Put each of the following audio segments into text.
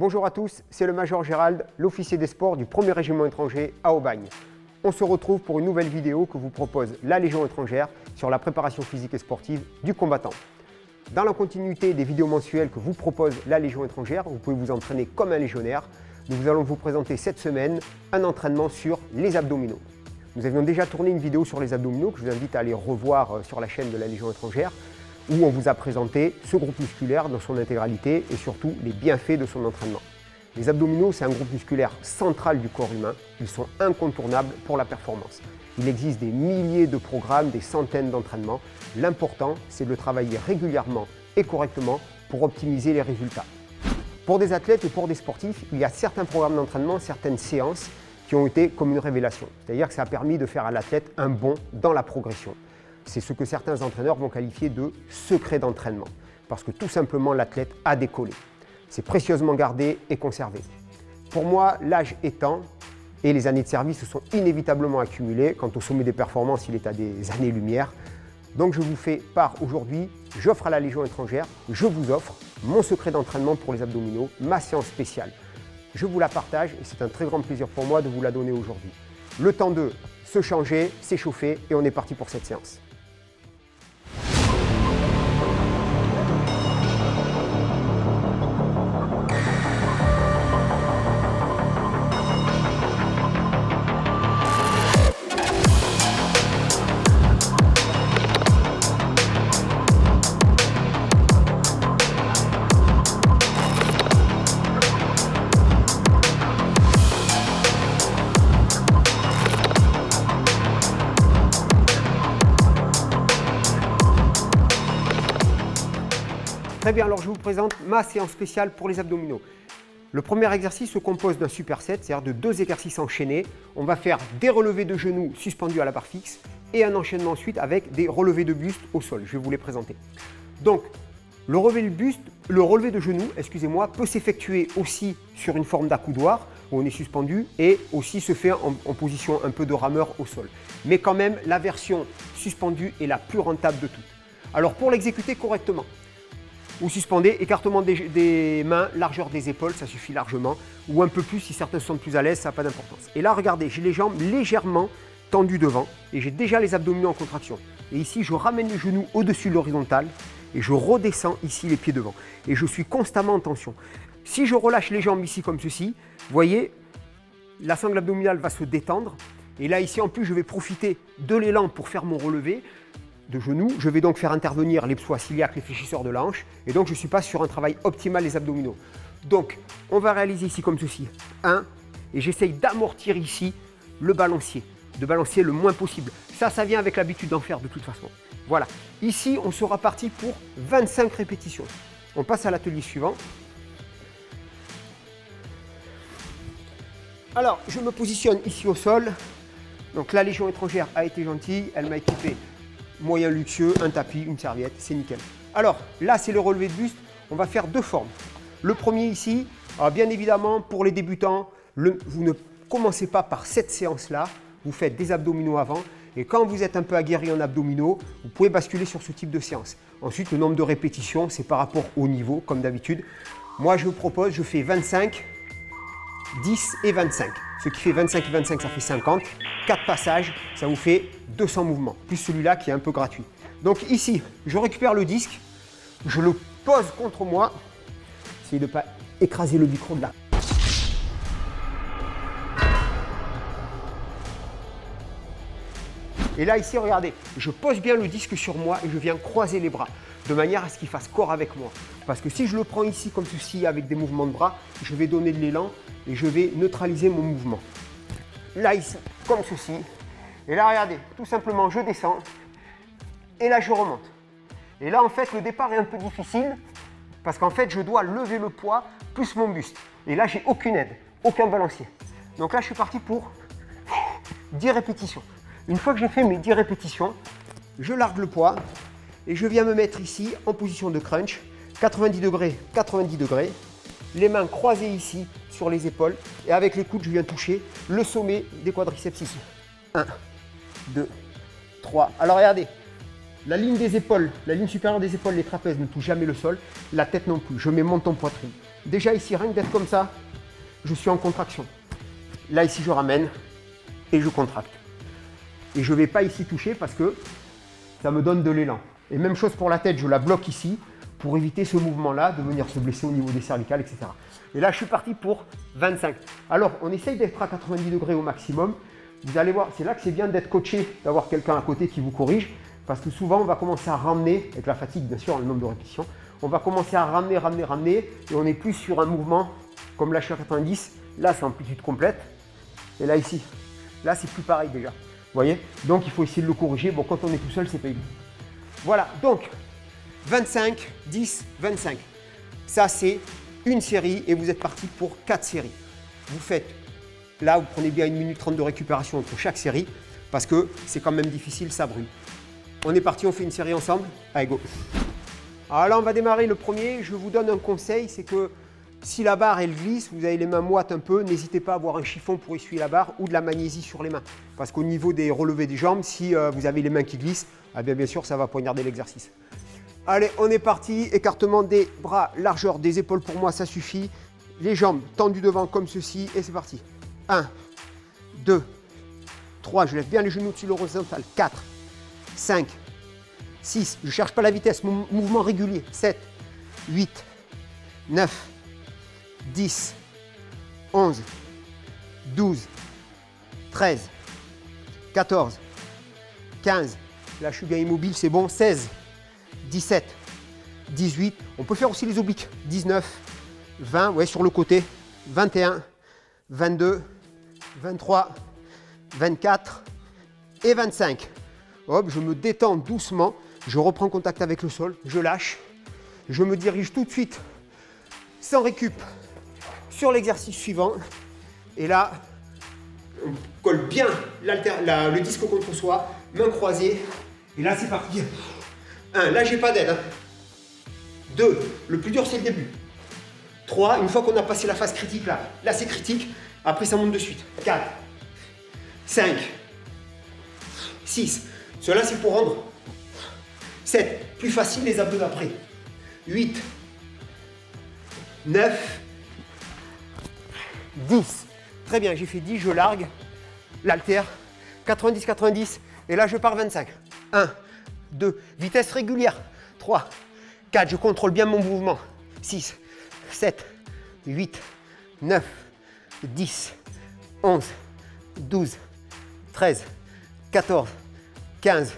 Bonjour à tous, c'est le Major Gérald, l'officier des sports du 1er régiment étranger à Aubagne. On se retrouve pour une nouvelle vidéo que vous propose la Légion étrangère sur la préparation physique et sportive du combattant. Dans la continuité des vidéos mensuelles que vous propose la Légion étrangère, vous pouvez vous entraîner comme un légionnaire. Nous allons vous présenter cette semaine un entraînement sur les abdominaux. Nous avions déjà tourné une vidéo sur les abdominaux que je vous invite à aller revoir sur la chaîne de la Légion étrangère, où on vous a présenté ce groupe musculaire dans son intégralité et surtout les bienfaits de son entraînement. Les abdominaux, c'est un groupe musculaire central du corps humain. Ils sont incontournables pour la performance. Il existe des milliers de programmes, des centaines d'entraînements. L'important, c'est de le travailler régulièrement et correctement pour optimiser les résultats. Pour des athlètes et pour des sportifs, il y a certains programmes d'entraînement, certaines séances qui ont été comme une révélation. C'est-à-dire que ça a permis de faire à l'athlète un bond dans la progression. C'est ce que certains entraîneurs vont qualifier de secret d'entraînement, parce que tout simplement l'athlète a décollé. C'est précieusement gardé et conservé. Pour moi, l'âge étant, et les années de service se sont inévitablement accumulées, quant au sommet des performances, il est à des années-lumière. Donc je vous fais part aujourd'hui, j'offre à la Légion étrangère, je vous offre mon secret d'entraînement pour les abdominaux, ma séance spéciale. Je vous la partage et c'est un très grand plaisir pour moi de vous la donner aujourd'hui. Le temps de se changer, s'échauffer et on est parti pour cette séance. Très bien, alors je vous présente ma séance spéciale pour les abdominaux. Le premier exercice se compose d'un superset, c'est-à-dire de 2 exercices enchaînés. On va faire des relevés de genoux suspendus à la barre fixe et un enchaînement ensuite avec des relevés de buste au sol. Je vais vous les présenter. Donc, le relevé de genoux, peut s'effectuer aussi sur une forme d'accoudoir où on est suspendu et aussi se fait en position un peu de rameur au sol. Mais quand même, la version suspendue est la plus rentable de toutes. Alors, pour l'exécuter correctement, vous suspendez, écartement des mains, largeur des épaules, ça suffit largement, ou un peu plus si certains sont plus à l'aise, ça n'a pas d'importance. Et là, regardez, j'ai les jambes légèrement tendues devant et j'ai déjà les abdominaux en contraction. Et ici, je ramène les genoux au-dessus de l'horizontale et je redescends ici les pieds devant. Et je suis constamment en tension. Si je relâche les jambes ici comme ceci, vous voyez, la sangle abdominale va se détendre. Et là, ici, en plus, je vais profiter de l'élan pour faire mon relevé de genoux. Je vais donc faire intervenir les psoas ciliaques, les fléchisseurs de la hanche, et donc je suis pas sur un travail optimal des abdominaux. Donc, on va réaliser ici comme ceci, 1, et j'essaye d'amortir ici le balancier, de balancer le moins possible. Ça vient avec l'habitude d'en faire de toute façon. Voilà, ici on sera parti pour 25 répétitions. On passe à l'atelier suivant. Alors, je me positionne ici au sol. Donc la Légion étrangère a été gentille, elle m'a équipé moyen luxueux, un tapis, une serviette, c'est nickel. Alors là, c'est le relevé de buste. On va faire 2 formes. Le premier ici, alors bien évidemment, pour les débutants, vous ne commencez pas par cette séance-là. Vous faites des abdominaux avant. Et quand vous êtes un peu aguerri en abdominaux, vous pouvez basculer sur ce type de séance. Ensuite, le nombre de répétitions, c'est par rapport au niveau, comme d'habitude. Moi, je propose, je fais 25, 10 et 25. Ce qui fait 25 et 25, ça fait 50. 4 passages, ça vous fait 200 mouvements, plus celui-là qui est un peu gratuit. Donc ici, je récupère le disque, je le pose contre moi. Essayez de ne pas écraser le micro de là. Et là, ici, regardez, je pose bien le disque sur moi et je viens croiser les bras, de manière à ce qu'il fasse corps avec moi. Parce que si je le prends ici comme ceci, avec des mouvements de bras, je vais donner de l'élan et je vais neutraliser mon mouvement. Là, ici, comme ceci. Et là, regardez, tout simplement, je descends et là, je remonte. Et là, en fait, le départ est un peu difficile parce qu'en fait, je dois lever le poids plus mon buste. Et là, j'ai aucune aide, aucun balancier. Donc là, je suis parti pour 10 répétitions. Une fois que j'ai fait mes 10 répétitions, je largue le poids et je viens me mettre ici en position de crunch, 90 degrés, 90 degrés. Les mains croisées ici sur les épaules et avec les coudes, je viens toucher le sommet des quadriceps ici. 1, 2, 3. Alors regardez, la ligne des épaules, la ligne supérieure des épaules, les trapèzes ne touchent jamais le sol, la tête non plus. Je mets mon menton poitrine. Déjà ici, rien que d'être comme ça, je suis en contraction. Là, ici, je ramène et je contracte. Et je ne vais pas ici toucher parce que ça me donne de l'élan. Et même chose pour la tête, je la bloque ici pour éviter ce mouvement-là, de venir se blesser au niveau des cervicales, etc. Et là, je suis parti pour 25. Alors, on essaye d'être à 90 degrés au maximum. Vous allez voir, c'est là que c'est bien d'être coaché, d'avoir quelqu'un à côté qui vous corrige. Parce que souvent, on va commencer à ramener, avec la fatigue, bien sûr, le nombre de répétitions, on va commencer à ramener, et on est plus sur un mouvement, comme là, je suis à 90. Là, c'est amplitude complète. Et là, ici, là, c'est plus pareil déjà. Vous voyez? Donc, il faut essayer de le corriger. Bon, quand on est tout seul, c'est pas évident. Voilà, donc 25, 10, 25. Ça, c'est une série et vous êtes parti pour 4 séries. Vous faites, là, vous prenez bien 1 minute 30 de récupération entre chaque série parce que c'est quand même difficile, ça brûle. On est parti, on fait une série ensemble. Allez, go. Alors là, on va démarrer le premier. Je vous donne un conseil, c'est que si la barre, elle glisse, vous avez les mains moites un peu, n'hésitez pas à avoir un chiffon pour essuyer la barre ou de la magnésie sur les mains. Parce qu'au niveau des relevés des jambes, si vous avez les mains qui glissent, ah bien sûr, ça va poignarder l'exercice. Allez, on est parti. Écartement des bras, largeur des épaules pour moi, ça suffit. Les jambes tendues devant comme ceci et c'est parti. 1, 2, 3, je lève bien les genoux au-dessus de l'horizontale. 4, 5, 6, je ne cherche pas la vitesse, mouvement régulier. 7, 8, 9, 10, 11, 12, 13, 14, 15, là je suis bien immobile, c'est bon, 16, 17, 18, on peut faire aussi les obliques, 19, 20, ouais, sur le côté, 21, 22, 23, 24 et 25. Hop, je me détends doucement, je reprends contact avec le sol, je lâche, je me dirige tout de suite sans récup sur l'exercice suivant. Et là, on colle bien le disque contre soi, main croisée. Et là, c'est parti. 1, là, j'ai pas d'aide. 2, le plus dur, c'est le début. 3, une fois qu'on a passé la phase critique, là c'est critique. Après, ça monte de suite. 4, 5, 6. Cela, c'est pour rendre. 7, plus facile les abdos d'après. 8, 9, 10. Très bien, j'ai fait 10, je largue l'haltère. 90, 90. Et là, je pars 25. 1, 2, vitesse régulière. 3, 4, je contrôle bien mon mouvement. 6, 7, 8, 9, 10, 11, 12, 13, 14, 15,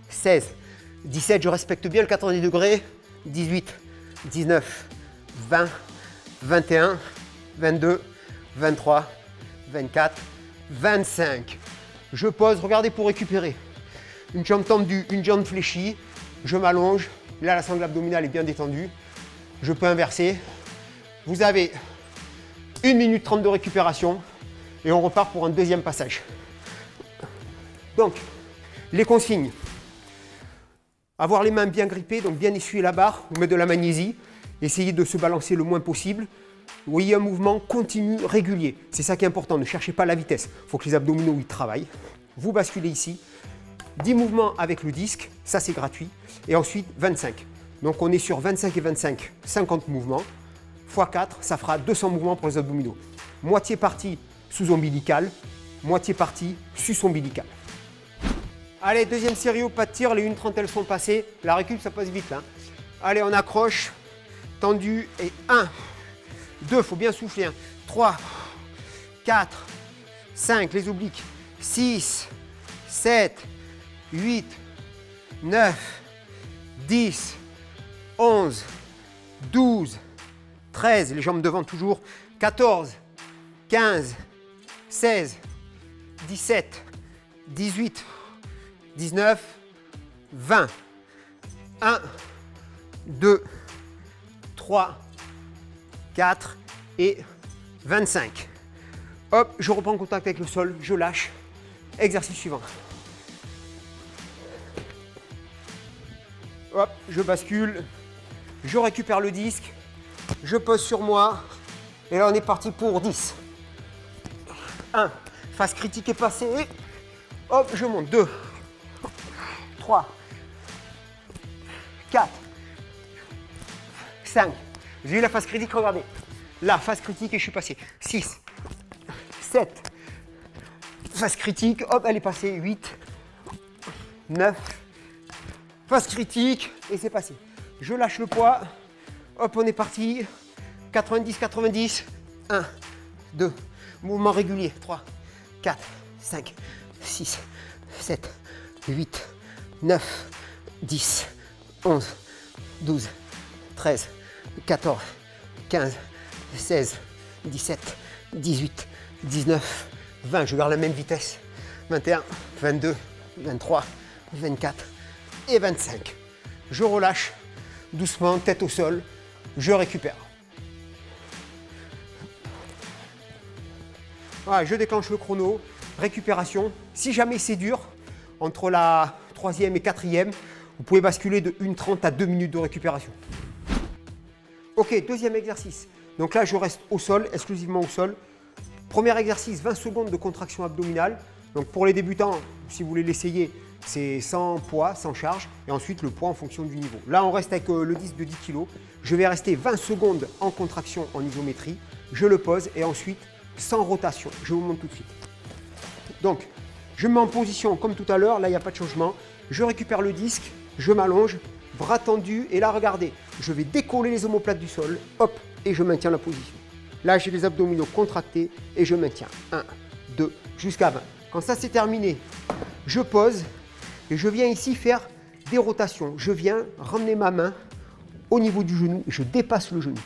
16, 17, je respecte bien le 90 degrés. 18, 19, 20, 21, 22, 23, 24, 25. Je pose, regardez pour récupérer. Une jambe tendue, une jambe fléchie. Je m'allonge. Là, la sangle abdominale est bien détendue. Je peux inverser. Vous avez 1 minute 30 de récupération et on repart pour un deuxième passage. Donc, les consignes. Avoir les mains bien grippées, donc bien essuyer la barre, vous mettez de la magnésie. Essayez de se balancer le moins possible. Vous voyez un mouvement continu, régulier. C'est ça qui est important, ne cherchez pas la vitesse. Il faut que les abdominaux ils travaillent. Vous basculez ici. 10 mouvements avec le disque, ça c'est gratuit. Et ensuite 25. Donc on est sur 25 et 25, 50 mouvements. x 4, ça fera 200 mouvements pour les abdominaux. Moitié partie sous-ombilical, moitié partie sus-ombilical. Allez, deuxième série au pas de tir, les 1:30 elles sont passées. La récup, ça passe vite là. Allez, on accroche, tendu et 1, 2, il faut bien souffler. 3, 4, 5, les obliques, 6, 7, 8, 9, 10, 11, 12, 13, les jambes devant toujours, 14, 15, 16, 17, 18, 19, 20. 1, 2, 3, 4 et 25. Hop, je reprends contact avec le sol, je lâche. Exercice suivant. Hop, je bascule, je récupère le disque, je pose sur moi. Et là, on est parti pour 10. 1, phase critique est passée. Hop, je monte. 2, 3, 4, 5. J'ai eu la phase critique, regardez. Là, phase critique et je suis passé. 6, 7, phase critique, hop, elle est passée. 8, 9, phase critique et c'est passé. Je lâche le poids, hop, on est parti. 90, 90, 1, 2, mouvement régulier. 3, 4, 5, 6, 7, 8, 9, 10, 11, 12, 13, 14, 15, 16, 17, 18, 19, 20. Je garde la même vitesse. 21, 22, 23, 24 et 25. Je relâche doucement, tête au sol. Je récupère. Voilà, je déclenche le chrono. Récupération. Si jamais c'est dur, entre la 3e et 4e, vous pouvez basculer de 1:30 à 2 minutes de récupération. Ok, deuxième exercice. Donc là, je reste au sol, exclusivement au sol. Premier exercice, 20 secondes de contraction abdominale. Donc pour les débutants, si vous voulez l'essayer, c'est sans poids, sans charge. Et ensuite, le poids en fonction du niveau. Là, on reste avec le disque de 10 kg. Je vais rester 20 secondes en contraction en isométrie. Je le pose et ensuite, sans rotation. Je vous montre tout de suite. Donc, je me mets en position comme tout à l'heure. Là, il n'y a pas de changement. Je récupère le disque, je m'allonge, bras tendus. Et là, regardez, je vais décoller les omoplates du sol. Hop, et je maintiens la position. Là, j'ai les abdominaux contractés et je maintiens. 1, 2, jusqu'à 20. Quand ça, c'est terminé, je pose et je viens ici faire des rotations. Je viens ramener ma main au niveau du genou et je dépasse le genou.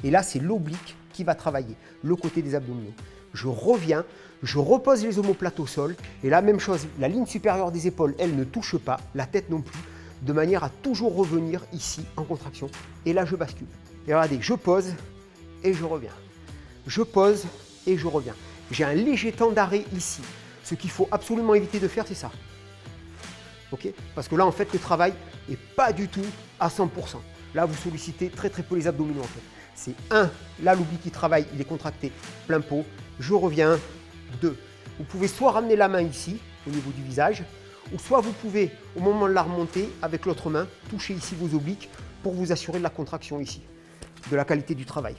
Et là, c'est l'oblique qui va travailler, le côté des abdominaux. Je reviens, je repose les omoplates au sol et la même chose, la ligne supérieure des épaules, elle ne touche pas, la tête non plus, de manière à toujours revenir ici en contraction. Et là, je bascule. Et regardez, je pose et je reviens. Je pose et je reviens. J'ai un léger temps d'arrêt ici. Ce qu'il faut absolument éviter de faire, c'est ça. Ok ? Parce que là, en fait, le travail n'est pas du tout à 100%. Là, vous sollicitez très très peu les abdominaux en fait. C'est 1, là l'oblique qui travaille, il est contracté plein pot. Je reviens, 2. Vous pouvez soit ramener la main ici, au niveau du visage, ou soit vous pouvez, au moment de la remonter, avec l'autre main, toucher ici vos obliques pour vous assurer de la contraction ici, de la qualité du travail.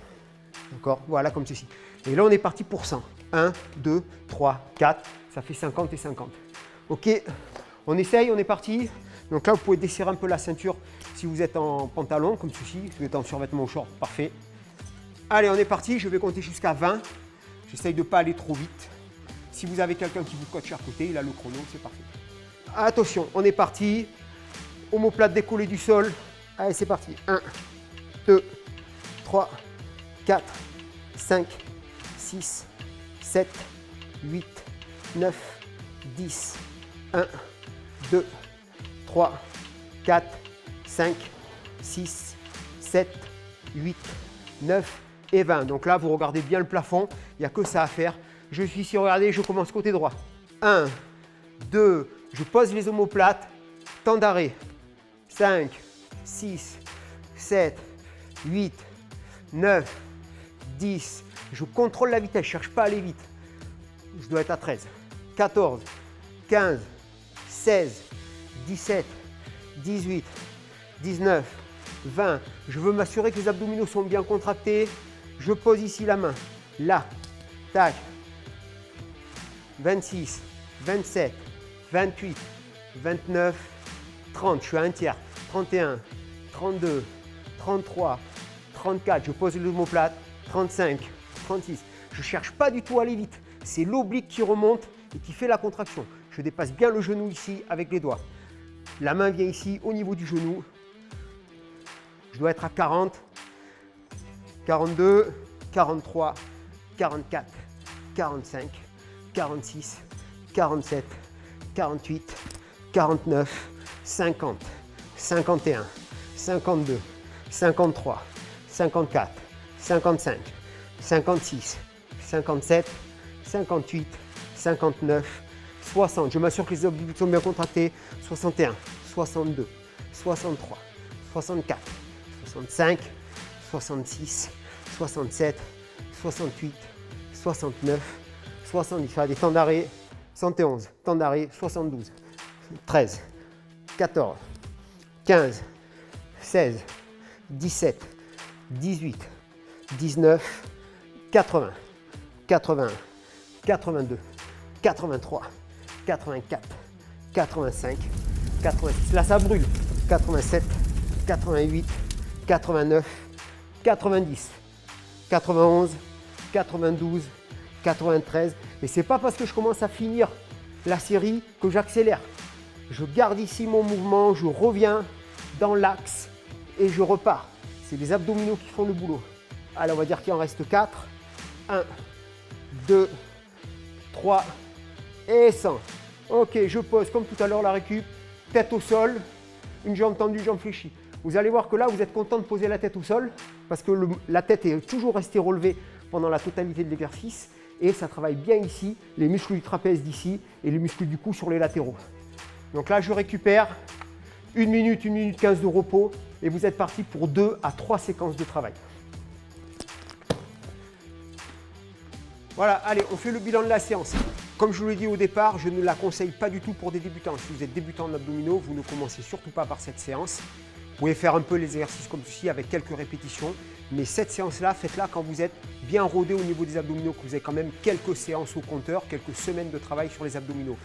D'accord ? Voilà, comme ceci. Et là, on est parti pour 100. 1, 2, 3, 4, ça fait 50 et 50. Ok, on essaye, on est parti. Donc là, vous pouvez desserrer un peu la ceinture si vous êtes en pantalon, comme ceci. Si vous êtes en survêtement ou short, parfait. Allez, on est parti. Je vais compter jusqu'à 20. J'essaye de ne pas aller trop vite. Si vous avez quelqu'un qui vous coach à côté, il a le chrono, c'est parfait. Attention, on est parti. Omoplate décollée du sol. Allez, c'est parti. 1, 2, 3, 4, 5, 6, 7, 8, 9, 10, 1, 2, 3, 4, 5, 6, 7, 8, 9 et 20. Donc là, vous regardez bien le plafond, il n'y a que ça à faire. Je suis ici, regardez, je commence côté droit. 1, 2, je pose les omoplates, temps d'arrêt. 5, 6, 7, 8, 9, 10. Je contrôle la vitesse, je ne cherche pas à aller vite. Je dois être à 13, 14, 15, 16, 17, 18, 19, 20. Je veux m'assurer que les abdominaux sont bien contractés. Je pose ici la main. Là, tac. 26, 27, 28, 29, 30. Je suis à un tiers. 31, 32, 33, 34. Je pose l'omoplate. 35, 36. Je ne cherche pas du tout à aller vite. C'est l'oblique qui remonte et qui fait la contraction. Je dépasse bien le genou ici avec les doigts. La main vient ici au niveau du genou. Je dois être à 40, 42, 43, 44, 45, 46, 47, 48, 49, 50, 51, 52, 53, 54, 55, 56, 57, 58, 59, 60. Je m'assure que les abdominaux sont bien contractés. 61, 62, 63, 64, 65, 66, 67, 68, 69, 70. Faire des temps d'arrêt. 71, temps d'arrêt. 72, 13, 14, 15, 16, 17, 18, 19, 80, 81, 82, 83, 84, 85, 86. Là, ça brûle. 87, 88, 89, 90, 91, 92, 93. Et c'est pas parce que je commence à finir la série que j'accélère. Je garde ici mon mouvement, je reviens dans l'axe et je repars. C'est les abdominaux qui font le boulot. Allez, on va dire qu'il en reste 4. 1, 2, 3 et 100. Ok, je pose comme tout à l'heure la récup, tête au sol, une jambe tendue, jambe fléchie. Vous allez voir que là, vous êtes content de poser la tête au sol parce que la tête est toujours restée relevée pendant la totalité de l'exercice et ça travaille bien ici, les muscles du trapèze d'ici et les muscles du cou sur les latéraux. Donc là, je récupère 1 minute 15 de repos et vous êtes parti pour 2 à 3 séquences de travail. Voilà, allez, on fait le bilan de la séance. Comme je vous l'ai dit au départ, je ne la conseille pas du tout pour des débutants. Si vous êtes débutant en abdominaux, vous ne commencez surtout pas par cette séance. Vous pouvez faire un peu les exercices comme ceci avec quelques répétitions. Mais cette séance-là, faites-la quand vous êtes bien rodé au niveau des abdominaux, que vous avez quand même quelques séances au compteur, quelques semaines de travail sur les abdominaux.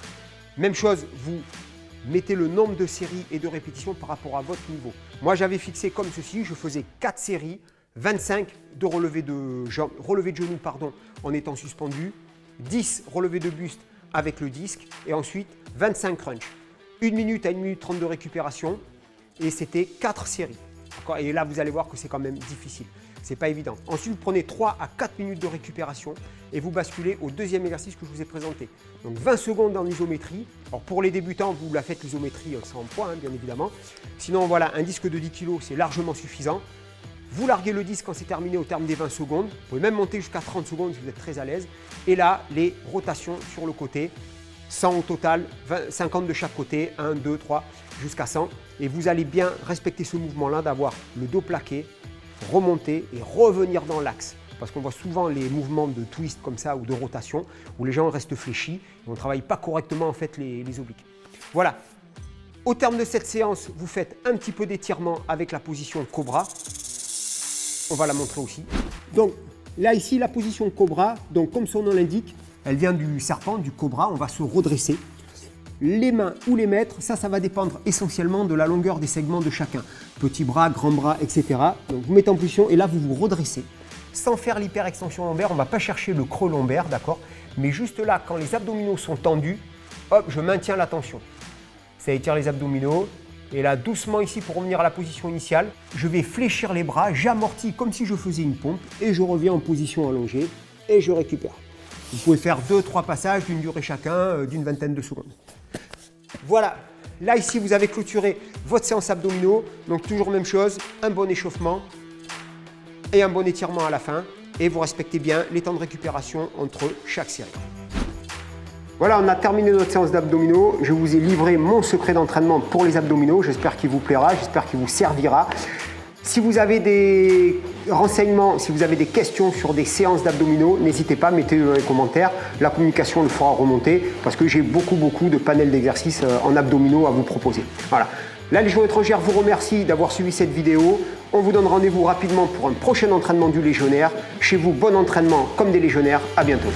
Même chose, vous mettez le nombre de séries et de répétitions par rapport à votre niveau. Moi, j'avais fixé comme ceci, je faisais 4 séries, 25 de relevés de genoux en étant suspendu, 10 relevés de buste avec le disque et ensuite 25 crunch. 1 minute à 1 minute 30 de récupération et c'était 4 séries. Et là, vous allez voir que c'est quand même difficile. C'est pas évident. Ensuite, vous prenez 3 à 4 minutes de récupération et vous basculez au deuxième exercice que je vous ai présenté. Donc 20 secondes en isométrie. Alors pour les débutants, vous la faites l'isométrie sans poids, bien évidemment. Sinon, voilà, un disque de 10 kg, c'est largement suffisant. Vous larguez le disque quand c'est terminé au terme des 20 secondes. Vous pouvez même monter jusqu'à 30 secondes si vous êtes très à l'aise. Et là, les rotations sur le côté. 100 au total, 50 de chaque côté, 1, 2, 3, jusqu'à 100. Et vous allez bien respecter ce mouvement-là d'avoir le dos plaqué, remonter et revenir dans l'axe. Parce qu'on voit souvent les mouvements de twist comme ça ou de rotation où les gens restent fléchis et on ne travaille pas correctement en fait les obliques. Voilà. Au terme de cette séance, vous faites un petit peu d'étirement avec la position cobra. On va la montrer aussi. Donc là ici la position cobra, donc comme son nom l'indique, elle vient du serpent, du cobra, on va se redresser. Les mains ou les mettre, ça va dépendre essentiellement de la longueur des segments de chacun. Petit bras, grand bras, etc. Donc vous mettez en position et là vous vous redressez. Sans faire l'hyperextension lombaire, on ne va pas chercher le creux lombaire, d'accord? Mais juste là, quand les abdominaux sont tendus, hop, je maintiens la tension. Ça étire les abdominaux. Et là, doucement ici, pour revenir à la position initiale, je vais fléchir les bras, j'amortis comme si je faisais une pompe et je reviens en position allongée et je récupère. Vous pouvez faire 2-3 passages d'une durée chacun d'une vingtaine de secondes. Voilà, là ici, vous avez clôturé votre séance abdominaux. Donc toujours même chose, un bon échauffement et un bon étirement à la fin. Et vous respectez bien les temps de récupération entre chaque série. Voilà, on a terminé notre séance d'abdominaux. Je vous ai livré mon secret d'entraînement pour les abdominaux. J'espère qu'il vous plaira, j'espère qu'il vous servira. Si vous avez des renseignements, si vous avez des questions sur des séances d'abdominaux, n'hésitez pas, mettez-le dans les commentaires. La communication le fera remonter parce que j'ai beaucoup de panels d'exercices en abdominaux à vous proposer. Voilà. La Légion étrangère vous remercie d'avoir suivi cette vidéo. On vous donne rendez-vous rapidement pour un prochain entraînement du légionnaire. Chez vous, bon entraînement comme des légionnaires. À bientôt.